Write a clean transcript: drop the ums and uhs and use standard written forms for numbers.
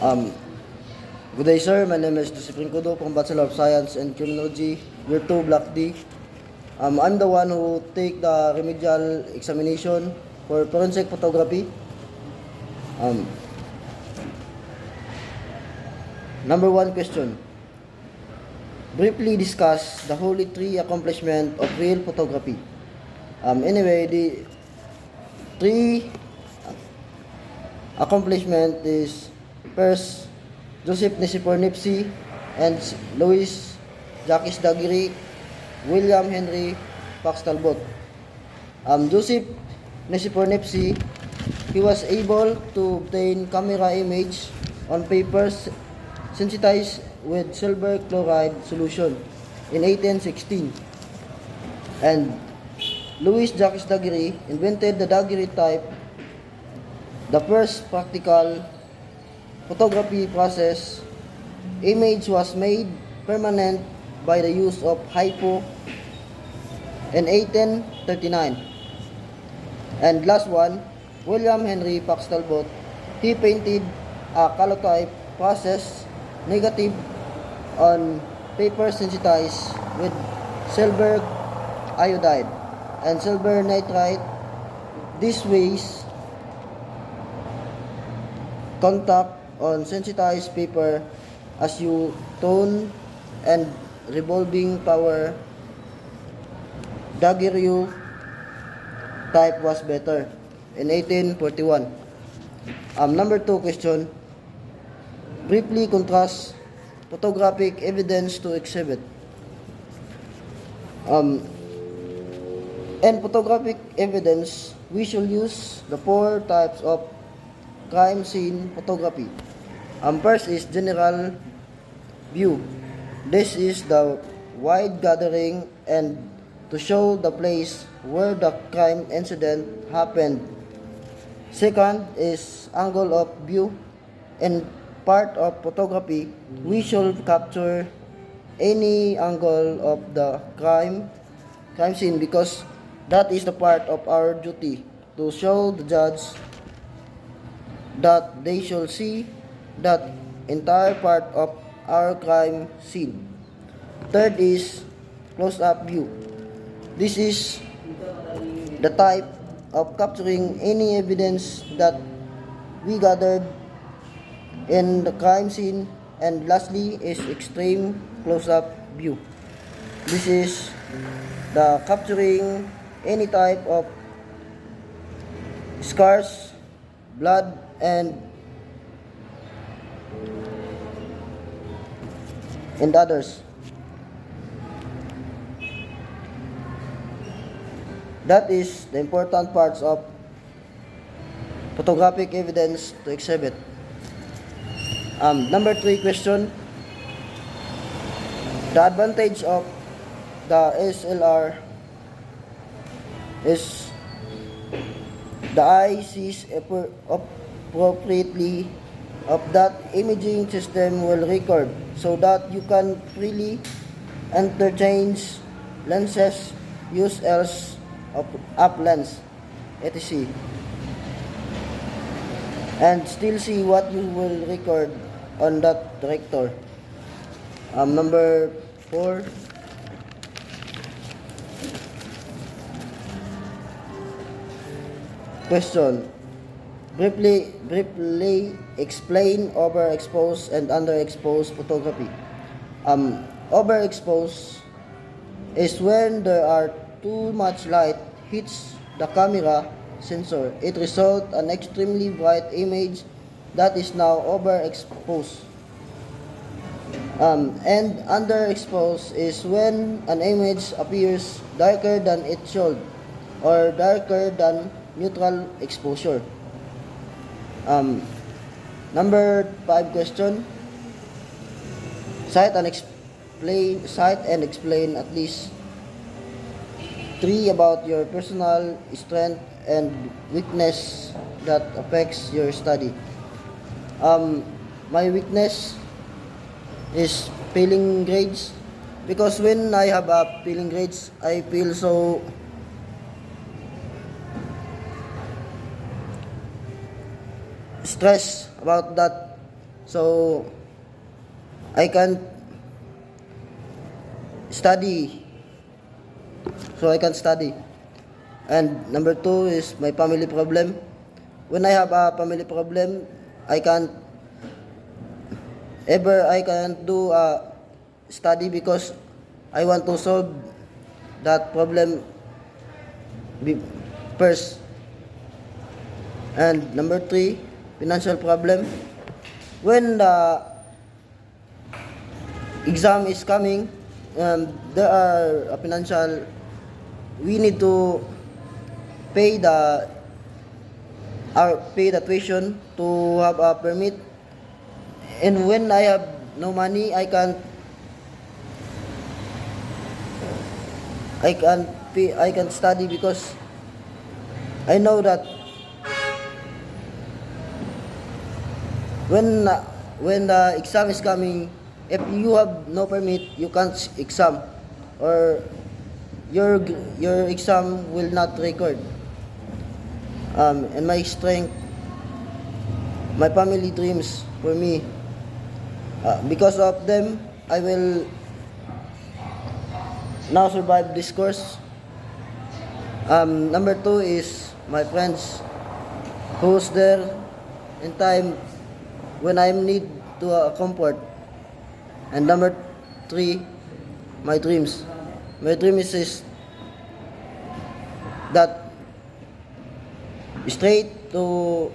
Um, Good day, sir. My name is Joseph Rincodo from Bachelor of Science and Criminology, Year 2, Block D. I'm the one who take the remedial examination for forensic photography. Um, Number one question. Briefly discuss the holy three accomplishment of real photography. Anyway, the three accomplishment is first, Joseph Nicéphore Niépce and Louis Jacques Daguerre, William Henry Fox Talbot. Joseph Nicéphore Niépce, he was able to obtain camera image on papers sensitized with silver chloride solution in 1816. And Louis Jacques Daguerre invented the Daguerre type, the first practical photography process. Image was made permanent by the use of hypo in 1839. And last one, William Henry Fox Talbot, he painted a calotype process negative on paper sensitized with silver iodide and silver nitrite. This ways contact on sensitized paper as you tone and revolving power. Daguerre type was better in 1841. Number two question. Briefly contrast photographic evidence to exhibit. In photographic evidence, we shall use the four types of crime scene photography. First is general view. This is the wide gathering and to show the place where the crime incident happened. Second is angle of view. In part of photography, we should capture any angle of the crime scene because that is the part of our duty to show the judge that they shall see that entire part of our crime scene. Third is close-up view. This is the type of capturing any evidence that we gathered in the crime scene. And lastly is extreme close-up view. This is the capturing any type of scars, blood, and others. That is the important parts of photographic evidence to exhibit. Number three question. The advantage of the SLR is the eye sees appropriately of that imaging system will record so that you can freely interchange lenses, use else of up lens, etc. and still see what you will record on that director. Number 4. Question. Briefly explain overexposed and underexposed photography. Overexposed is when there are too much light hits the camera sensor. It results an extremely bright image that is now overexposed. And underexposed is when an image appears darker than it should or darker than neutral exposure. Number 5 question. Cite and explain at least 3 about your personal strength and weakness that affects your study. My weakness is failing grades because when I have a failing grades, I feel so stressed about that so I can study. And number two is my family problem. When I have a family problem, I can't do a study because I want to solve that problem first. And number three, financial problem. When the exam is coming, there are a financial, we need to pay the tuition to have a permit. And when I have no money, I can study because I know that when the exam is coming, if you have no permit, you can't exam, or your exam will not record. And my strength, my family dreams for me. Because of them, I will now survive this course. Number two is my friends who's there in time when I need to comfort. And number three, my dreams. My dream is that straight to